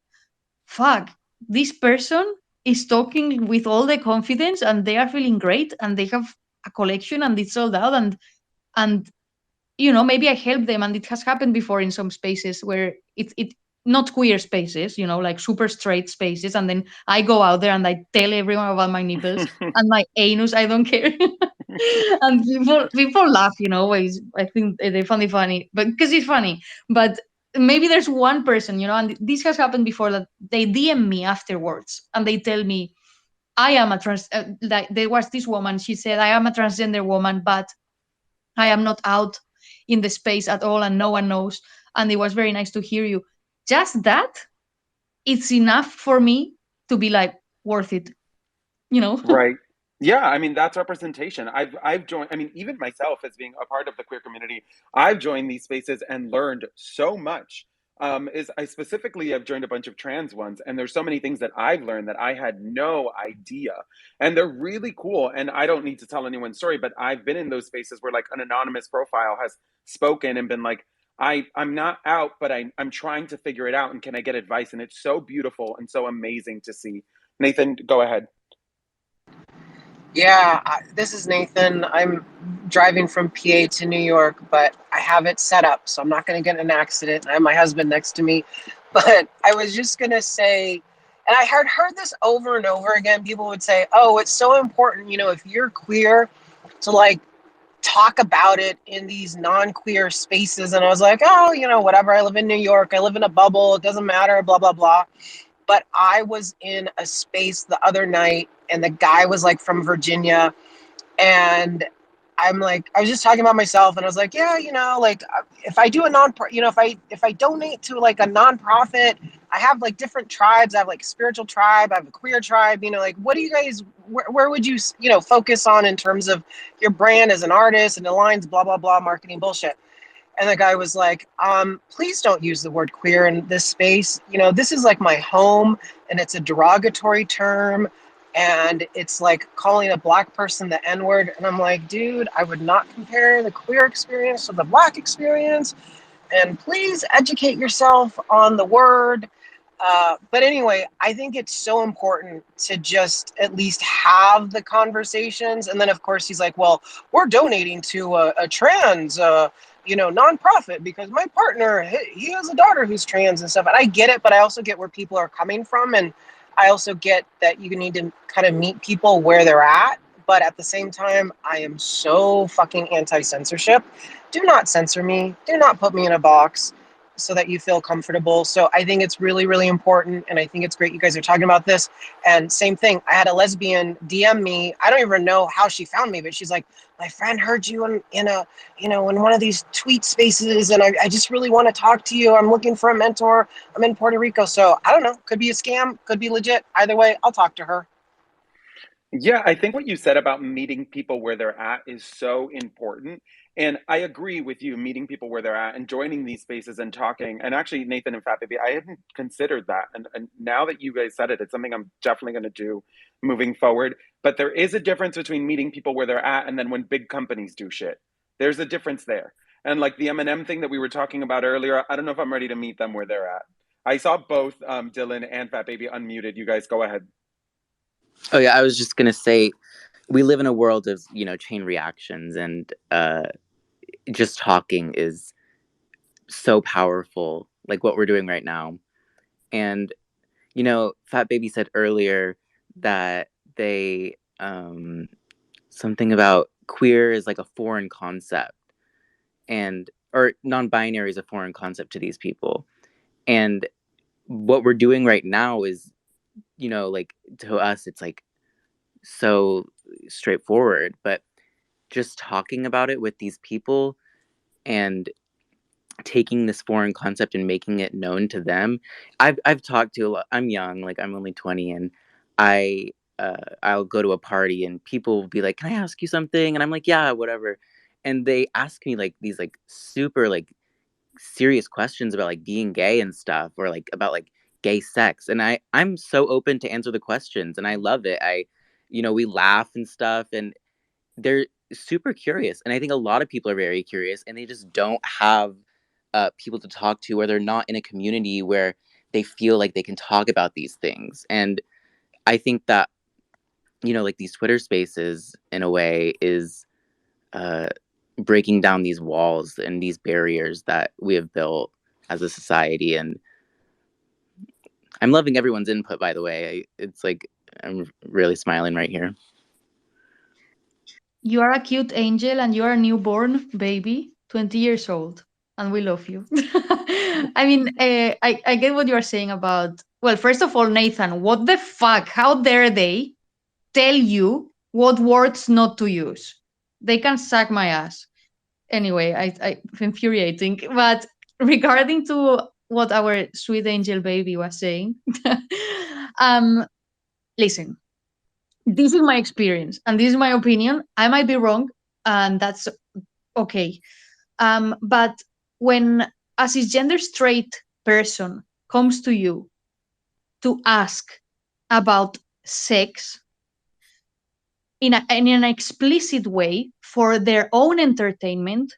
fuck, this person is talking with all the confidence and they are feeling great and they have a collection and it's sold out, and maybe I help them, and it has happened before in some spaces where it not queer spaces, like super straight spaces, and then I go out there and I tell everyone about my nipples and my anus, I don't care. And people laugh, I think they find it funny, but because it's funny. But maybe there's one person, and this has happened before, that they DM me afterwards and they tell me, I am a trans. Like, there was this woman. She said, I am a transgender woman, but I am not out in the space at all, and no one knows. And it was very nice to hear you. Just that, it's enough for me to be like, worth it, you know? Right. Yeah, I mean that's representation. I've joined, I mean even myself as being a part of the queer community, I've joined these spaces and learned so much. Is I specifically have joined a bunch of trans ones, and there's so many things that I've learned that I had no idea. And they're really cool. And I don't need to tell anyone's story, but I've been in those spaces where like an anonymous profile has spoken and been like, I'm not out, but I'm trying to figure it out and can I get advice? And it's so beautiful and so amazing to see. Nathan, go ahead. Yeah, this is Nathan. I'm driving from PA to New York, but I have it set up, so I'm not going to get in an accident. I have my husband next to me. But I was just going to say, and I had heard this over and over again. People would say, oh, it's so important, if you're queer, to like talk about it in these non-queer spaces. And I was like, oh, whatever. I live in New York. I live in a bubble. It doesn't matter, blah, blah, blah. But I was in a space the other night, and the guy was like from Virginia, and I'm like, I was just talking about myself, and I was like, yeah, like if I do a if I donate to like a nonprofit, I have like different tribes. I have like a spiritual tribe, I have a queer tribe. Like, what do you guys? Where would you focus on in terms of your brand as an artist and aligns blah blah blah marketing bullshit? And the guy was like, please don't use the word queer in this space. This is like my home, and it's a derogatory term. And it's like calling a black person the N-word. And I'm like, dude, I would not compare the queer experience to the black experience. And please educate yourself on the word. But anyway, I think it's so important to just at least have the conversations. And then, of course, he's like, well, we're donating to a trans, nonprofit because my partner, he has a daughter who's trans and stuff. And I get it, but I also get where people are coming from. And I also get that you need to kind of meet people where they're at. But at the same time, I am so fucking anti-censorship. Do not censor me. Do not put me in a box so that you feel comfortable. So I think it's really, really important. And I think it's great you guys are talking about this. And same thing, I had a lesbian DM me. I don't even know how she found me, but she's like, my friend heard you in one of these tweet spaces. And I just really want to talk to you. I'm looking for a mentor. I'm in Puerto Rico. So I don't know, could be a scam, could be legit. Either way, I'll talk to her. Yeah, I think what you said about meeting people where they're at is so important. And I agree with you, meeting people where they're at and joining these spaces and talking. And actually, Nathan and Fat Baby, I hadn't considered that. And now that you guys said it, it's something I'm definitely going to do moving forward. But there is a difference between meeting people where they're at and then when big companies do shit. There's a difference there. And like the M&M thing that we were talking about earlier, I don't know if I'm ready to meet them where they're at. I saw both Dylan and Fat Baby unmuted. You guys go ahead. Oh yeah, I was just gonna say, we live in a world of chain reactions, and just talking is so powerful, like what we're doing right now. And Fat Baby said earlier that they something about queer is like a foreign concept, and or non-binary is a foreign concept to these people. And what we're doing right now is, like, to us it's like so straightforward, but just talking about it with these people and taking this foreign concept and making it known to them. I've talked to a lot. I'm young, like I'm only 20, and I I'll go to a party and people will be like, "Can I ask you something?" And I'm like, "Yeah, whatever." And they ask me like these like super like serious questions about like being gay and stuff, or like about like gay sex, and I'm so open to answer the questions, and I love it. We laugh and stuff, and they're super curious, and I think a lot of people are very curious, and they just don't have people to talk to, or they're not in a community where they feel like they can talk about these things. And I think that, like these Twitter spaces in a way is uh, breaking down these walls and these barriers that we have built as a society. And I'm loving everyone's input, by the way. It's like I'm really smiling right here. You are a cute angel and you are a newborn baby, 20 years old, and we love you. I mean, I get what you are saying about, well, first of all, Nathan, what the fuck? How dare they tell you what words not to use? They can suck my ass. Anyway, infuriating. But regarding to what our sweet angel baby was saying, um, listen, this is my experience and this is my opinion. I might be wrong, and that's okay. But when a cisgender straight person comes to you to ask about sex in an explicit way for their own entertainment,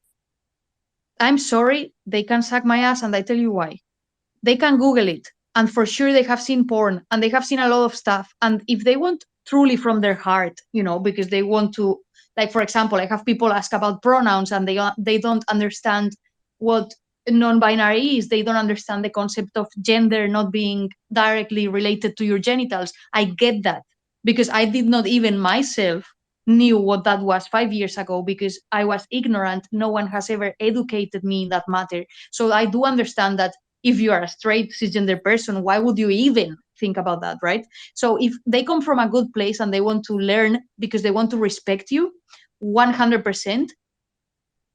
I'm sorry, they can suck my ass, and I tell you why. They can Google it, and for sure they have seen porn and they have seen a lot of stuff. And if they want truly from their heart, because they want to, like for example, I have people ask about pronouns and they don't understand what non-binary is. They don't understand the concept of gender not being directly related to your genitals. I get that because I did not even myself knew what that was 5 years ago because I was ignorant. No one has ever educated me in that matter. So I do understand that if you are a straight cisgender person, why would you even think about that, right? So if they come from a good place and they want to learn because they want to respect you, 100%.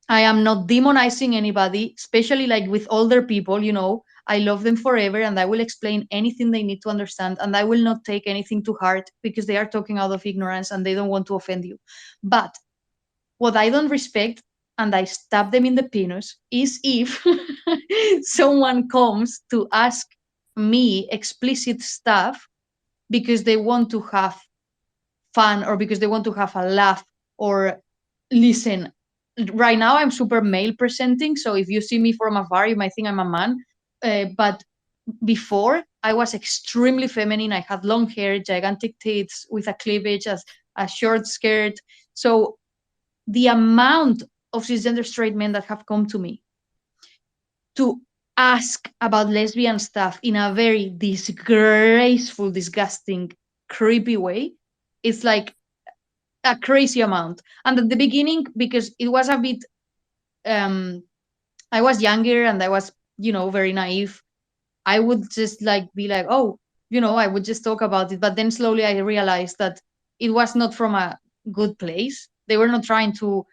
I am not demonizing anybody, especially like with older people, I love them forever and I will explain anything they need to understand and I will not take anything to heart because they are talking out of ignorance and they don't want to offend you. But what I don't respect and I stab them in the penis is if someone comes to ask me explicit stuff because they want to have fun or because they want to have a laugh or listen. Right now, I'm super male presenting. So if you see me from afar, you might think I'm a man. But before, I was extremely feminine. I had long hair, gigantic tits with a cleavage, as a short skirt. So the amount of cisgender straight men that have come to me to ask about lesbian stuff in a very disgraceful, disgusting, creepy way, it's like a crazy amount. And at the beginning, because it was a bit, I was younger and I was, very naive. I would just like be like, oh, I would just talk about it. But then slowly I realized that it was not from a good place. They were not trying to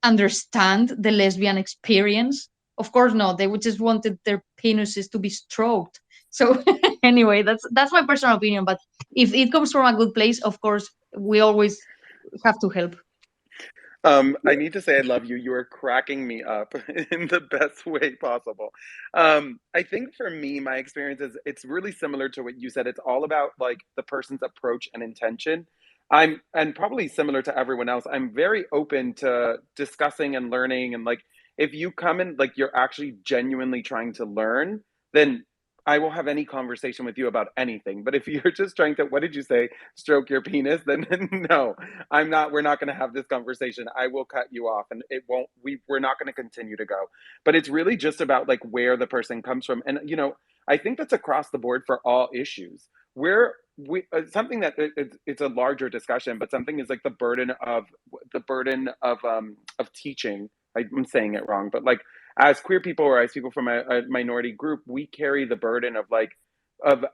understand the lesbian experience. Of course not. They would just wanted their penises to be stroked. So anyway, that's my personal opinion. But if it comes from a good place, of course, we always have to help. I need to say I love you. You are cracking me up in the best way possible. I think for me, my experience is it's really similar to what you said. It's all about like the person's approach and intention. And probably similar to everyone else, I'm very open to discussing and learning. And like, if you come in, like, you're actually genuinely trying to learn, then I will have any conversation with you about anything. But if you're just trying to, what did you say, stroke your penis, then no, we're not going to have this conversation. I will cut you off and we're not going to continue to go. But it's really just about like where the person comes from. And, I think that's across the board for all issues. We're something that it's a larger discussion, but something is like the burden of teaching. I'm saying it wrong, but like as queer people or as people from a minority group, we carry the burden of like of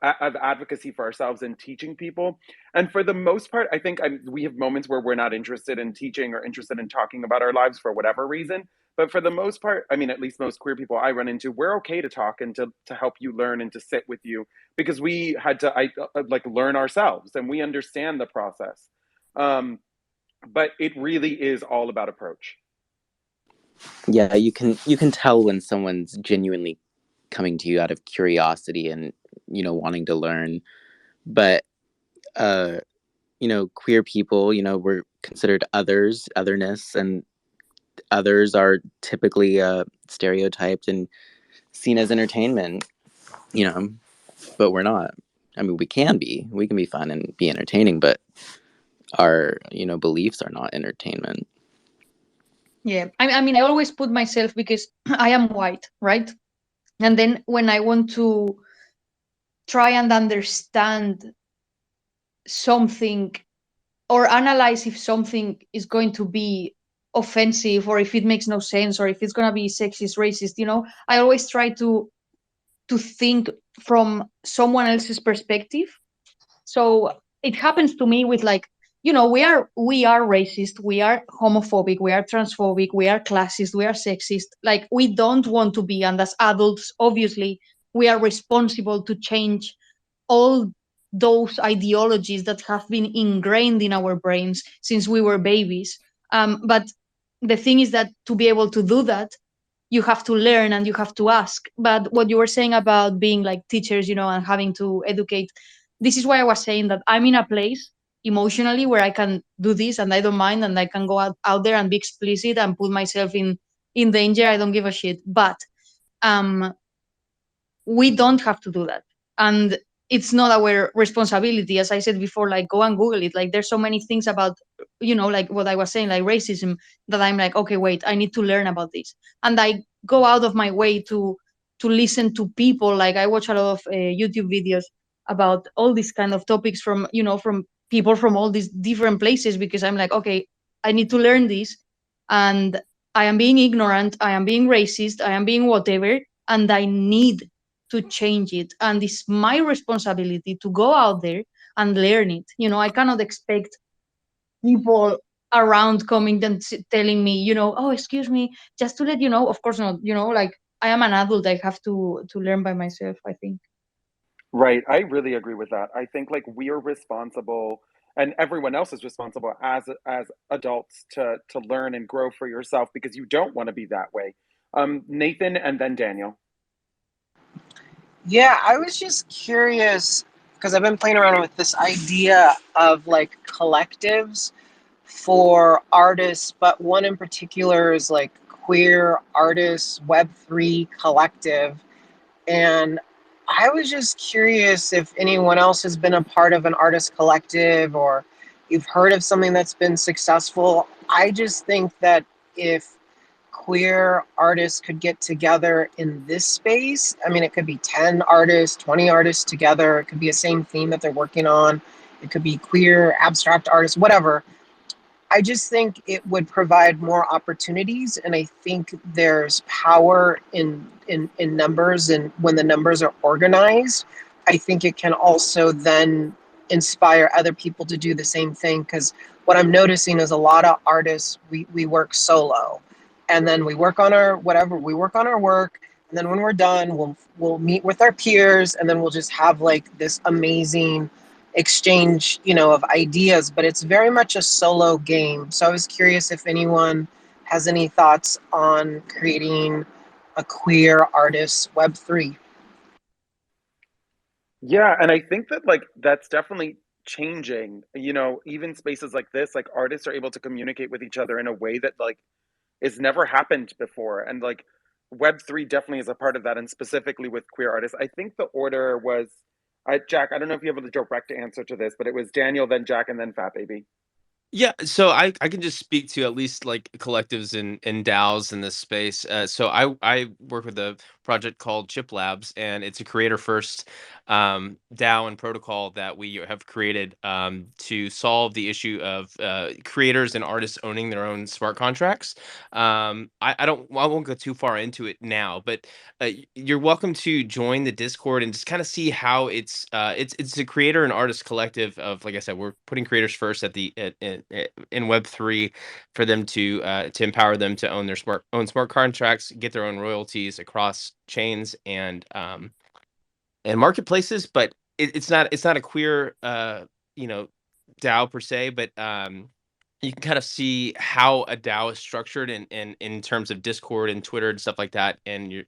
advocacy for ourselves and teaching people. And for the most part, I think we have moments where we're not interested in teaching or interested in talking about our lives for whatever reason. But for the most part, I mean, at least most queer people I run into, we're okay to talk and to help you learn and to sit with you because we had to like learn ourselves and we understand the process. Um, but it really is all about approach. Yeah, you can tell when someone's genuinely coming to you out of curiosity and wanting to learn. But uh queer people, we're considered otherness, and others are typically stereotyped and seen as entertainment, you know, but we're not. I mean, we can be fun and be entertaining, but our, beliefs are not entertainment. Yeah, I mean, I always put myself because I am white, right? And then when I want to try and understand something or analyze if something is going to be offensive or if it makes no sense or if it's going to be sexist, racist, I always try to think from someone else's perspective. So it happens to me with like, we are racist, we are homophobic, we are transphobic, we are classist, we are sexist. Like we don't want to be, and as adults, obviously, we are responsible to change all those ideologies that have been ingrained in our brains since we were babies. But the thing is that to be able to do that, you have to learn and you have to ask. But what you were saying about being like teachers, and having to educate, this is why I was saying that I'm in a place emotionally where I can do this and I don't mind, and I can go out there and be explicit and put myself in danger. I don't give a shit. But um we don't have to do that, and it's not our responsibility. As I said before, like go and Google it. Like there's so many things about, like what I was saying, like racism, that I'm like, okay, wait, I need to learn about this, and I go out of my way to listen to people. Like I watch a lot of YouTube videos about all these kind of topics from, from people from all these different places, because I'm like, okay, I need to learn this, and I am being ignorant, I am being racist, I am being whatever, and I need to change it. And it's my responsibility to go out there and learn it. I cannot expect people around coming and telling me, oh, excuse me, just to let you know. Of course not. Like I am an adult, I have to learn by myself, I think. Right. I really agree with that. I think like we are responsible and everyone else is responsible as adults to learn and grow for yourself because you don't want to be that way. Nathan and then Daniel. Yeah, I was just curious because I've been playing around with this idea of like collectives for artists, but one in particular is like Queer Artists Web3 Collective. And I was just curious if anyone else has been a part of an artist collective or you've heard of something that's been successful. I just think that if queer artists could get together in this space, I mean, it could be 10 artists, 20 artists together. It could be a same theme that they're working on. It could be queer, abstract artists, whatever. I just think it would provide more opportunities, and I think there's power in numbers, and when the numbers are organized, I think it can also then inspire other people to do the same thing. Because what I'm noticing is a lot of artists, we work solo, and then we work on our whatever, we work on our work, and then when we're done, we'll meet with our peers, and then we'll just have like this amazing exchange, of ideas, but it's very much a solo game. So I was curious if anyone has any thoughts on creating a queer artist Web3. Yeah, and I think that like that's definitely changing. Even spaces like this, like artists are able to communicate with each other in a way that like it's never happened before. And like Web3 definitely is a part of that, and specifically with queer artists. I think the order was Jack, I don't know if you have a direct answer to this, but it was Daniel, then Jack, and then Fat Baby. Yeah, so I can just speak to at least like collectives and DAOs in this space. So I work with a project called Chip Labs, and it's a creator first DAO and protocol that we have created to solve the issue of creators and artists owning their own smart contracts. I won't go too far into it now, but you're welcome to join the Discord and just kind of see how it's a creator and artist collective of, like I said, we're putting creators first in Web3 for them to empower them to own their smart contracts, get their own royalties across chains and marketplaces. But it's not a queer you know DAO per se, but you can kind of see how a DAO is structured in terms of Discord and Twitter and stuff like that, and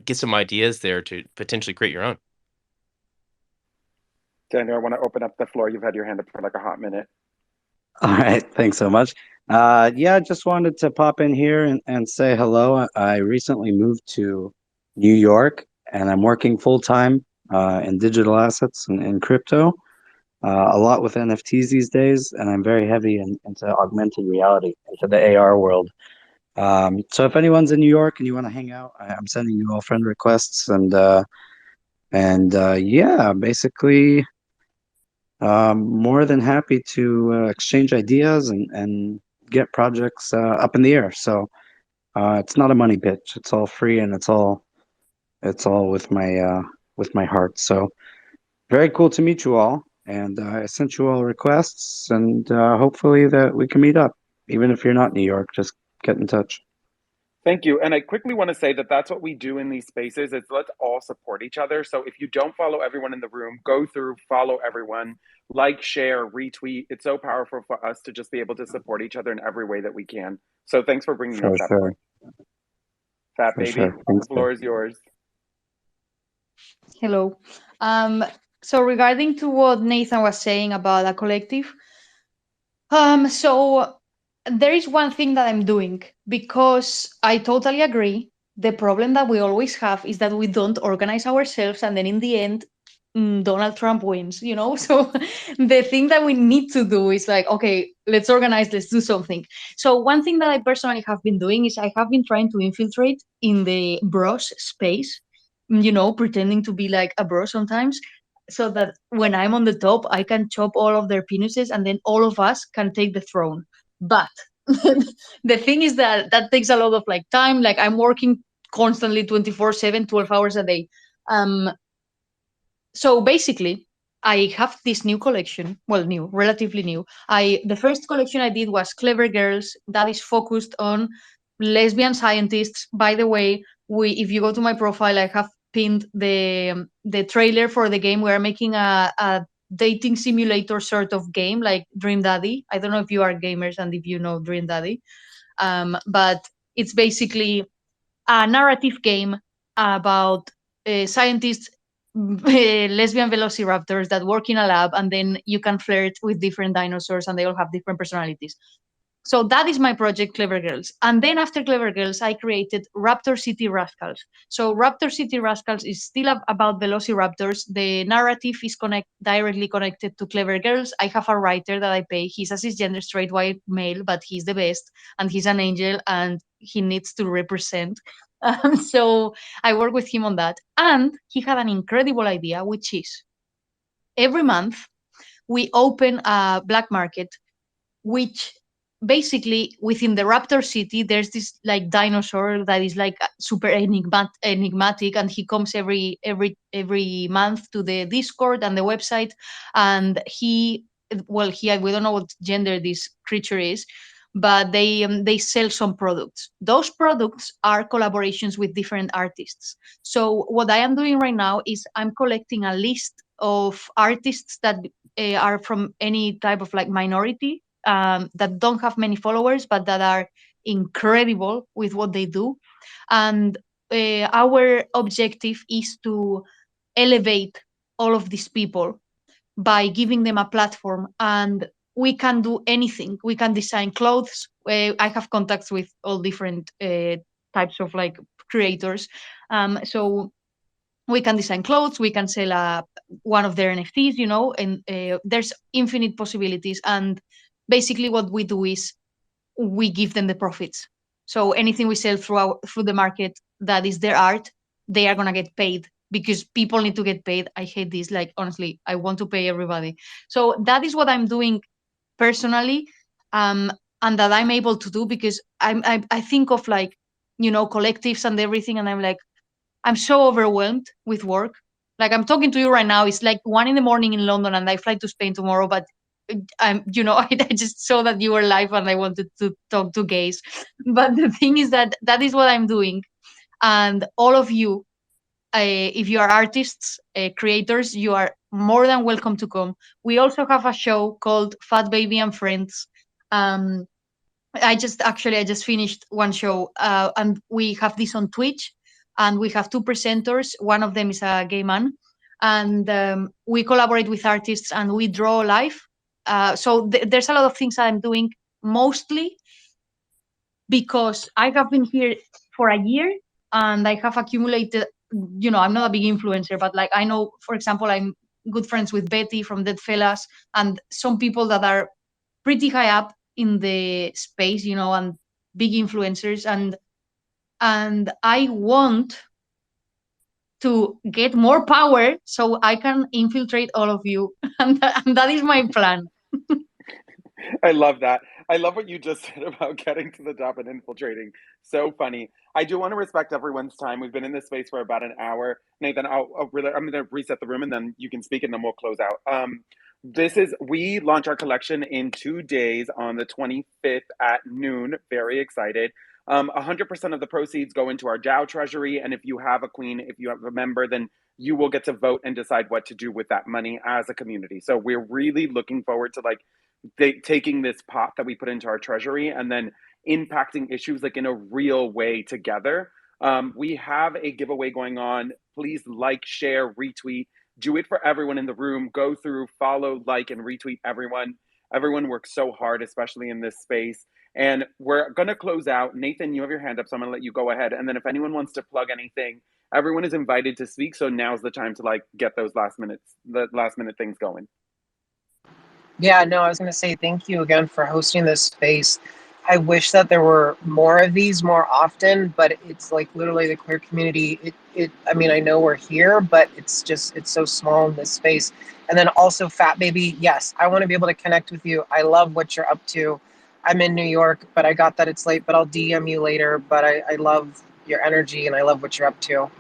get some ideas there to potentially create your own. Daniel, I want to open up the floor. You've had your hand up for like a hot minute. All right, thanks so much. Yeah, I just wanted to pop in here and say hello. I recently moved to New York, and I'm working full-time in digital assets and crypto, a lot with NFTs these days, and I'm very heavy into augmented reality, into the AR world. So if anyone's in New York and you want to hang out, I'm sending you all friend requests, and yeah, basically more than happy to exchange ideas and get projects up in the air. So it's not a money pitch. It's all free, and it's all with my heart. So very cool to meet you all. And I sent you all requests, and hopefully that we can meet up. Even if you're not in New York, just get in touch. Thank you. And I quickly want to say that that's what we do in these spaces is let's all support each other. So if you don't follow everyone in the room, go through, follow everyone, like, share, retweet. It's so powerful for us to just be able to support each other in every way that we can. So thanks for bringing up For that sure. point. Fat For Baby, sure. the Thanks, floor is yours. Hello. So regarding to what Nathan was saying about a collective, so there is one thing that I'm doing because I totally agree. The problem that we always have is that we don't organize ourselves, and then in the end, Donald Trump wins, you know? So the thing that we need to do is like, okay, let's organize, let's do something. So one thing that I personally have been doing is I have been trying to infiltrate in the bros space, you know, pretending to be like a bro sometimes, so that when I'm on the top, I can chop all of their penises and then all of us can take the throne. But the thing is that that takes a lot of like time. Like I'm working constantly 24/7, 12 hours a day. Um, so basically, I have this new collection. Well, new, relatively new. The first collection I did was Clever Girls, that is focused on lesbian scientists. By the way, if you go to my profile, I have pinned the trailer for the game. We're making a dating simulator sort of game like Dream Daddy. I don't know if you are gamers and if you know Dream Daddy. But it's basically a narrative game about scientists, lesbian velociraptors that work in a lab, and then you can flirt with different dinosaurs, and they all have different personalities. So that is my project, Clever Girls. And then after Clever Girls, I created Raptor City Rascals. So Raptor City Rascals is still about velociraptors. The narrative is directly connected to Clever Girls. I have a writer that I pay. He's a cisgender straight white male, but he's the best, and he's an angel, and he needs to represent. So I work with him on that. And he had an incredible idea, which is every month we open a black market, which basically within the Raptor City, there's this like dinosaur that is like super enigmatic, and he comes every month to the Discord and the website, and we don't know what gender this creature is, but they sell some products. Those products are collaborations with different artists. So what I am doing right now is I'm collecting a list of artists that are from any type of like minority, that don't have many followers, but that are incredible with what they do. And our objective is to elevate all of these people by giving them a platform. And we can do anything. We can design clothes. I have contacts with all different types of like creators. So we can design clothes, we can sell one of their NFTs, you know, and there's infinite possibilities. And basically what we do is we give them the profits. So anything we sell through the market that is their art, they are going to get paid because people need to get paid. I hate this. Like, honestly, I want to pay everybody. So that is what I'm doing personally, um, and that I'm able to do because I think of like, collectives and everything, and I'm like, I'm so overwhelmed with work. Like, I'm talking to you right now. It's like 1 a.m. in London, and I fly to Spain tomorrow. But I just saw that you were live, and I wanted to talk to gays. But the thing is that is what I'm doing, and all of you, if you are artists, creators, you are more than welcome to come. We also have a show called Fat Baby and Friends. Um, I just finished one show, and we have this on Twitch, and we have two presenters. One of them is a gay man, and we collaborate with artists and we draw live. So there's a lot of things I'm doing, mostly because I have been here for a year and I have accumulated. I'm not a big influencer, but like, I know, for example, I'm good friends with Betty from Dead Fellas and some people that are pretty high up in the space, and big influencers, and I want to get more power so I can infiltrate all of you, and that is my plan. I love that. I love what you just said about getting to the top and infiltrating. So funny. I do want to respect everyone's time. We've been in this space for about an hour. Nathan, I'm going to reset the room and then you can speak and then we'll close out. We launch our collection in 2 days on the 25th at noon. Very excited. 100% of the proceeds go into our JAO treasury. And if you have a queen, if you have a member, then you will get to vote and decide what to do with that money as a community. So we're really looking forward to taking this pot that we put into our treasury and then impacting issues like in a real way together. We have a giveaway going on. Please like, share, retweet, do it for everyone in the room. Go through, follow, like, and retweet everyone. Everyone works so hard, especially in this space. And we're going to close out. Nathan, you have your hand up, so I'm going to let you go ahead. And then if anyone wants to plug anything, everyone is invited to speak. So now's the time to get the last minute things going. Yeah, no, I was going to say thank you again for hosting this space. I wish that there were more of these more often, but it's like literally the queer community. I mean, I know we're here, but it's so small in this space. And then also Fat Baby. Yes, I want to be able to connect with you. I love what you're up to. I'm in New York, but I got that it's late, but I'll DM you later. But I love your energy and I love what you're up to.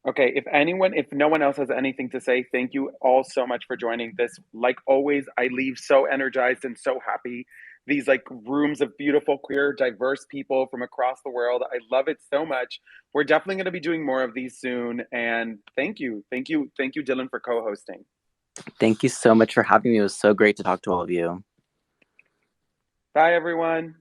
Okay, if no one else has anything to say, thank you all so much for joining this. Like always, I leave so energized and so happy. These rooms of beautiful, queer, diverse people from across the world. I love it so much. We're definitely going to be doing more of these soon. And thank you, Dylan, for co-hosting. Thank you so much for having me. It was so great to talk to all of you. Bye, everyone.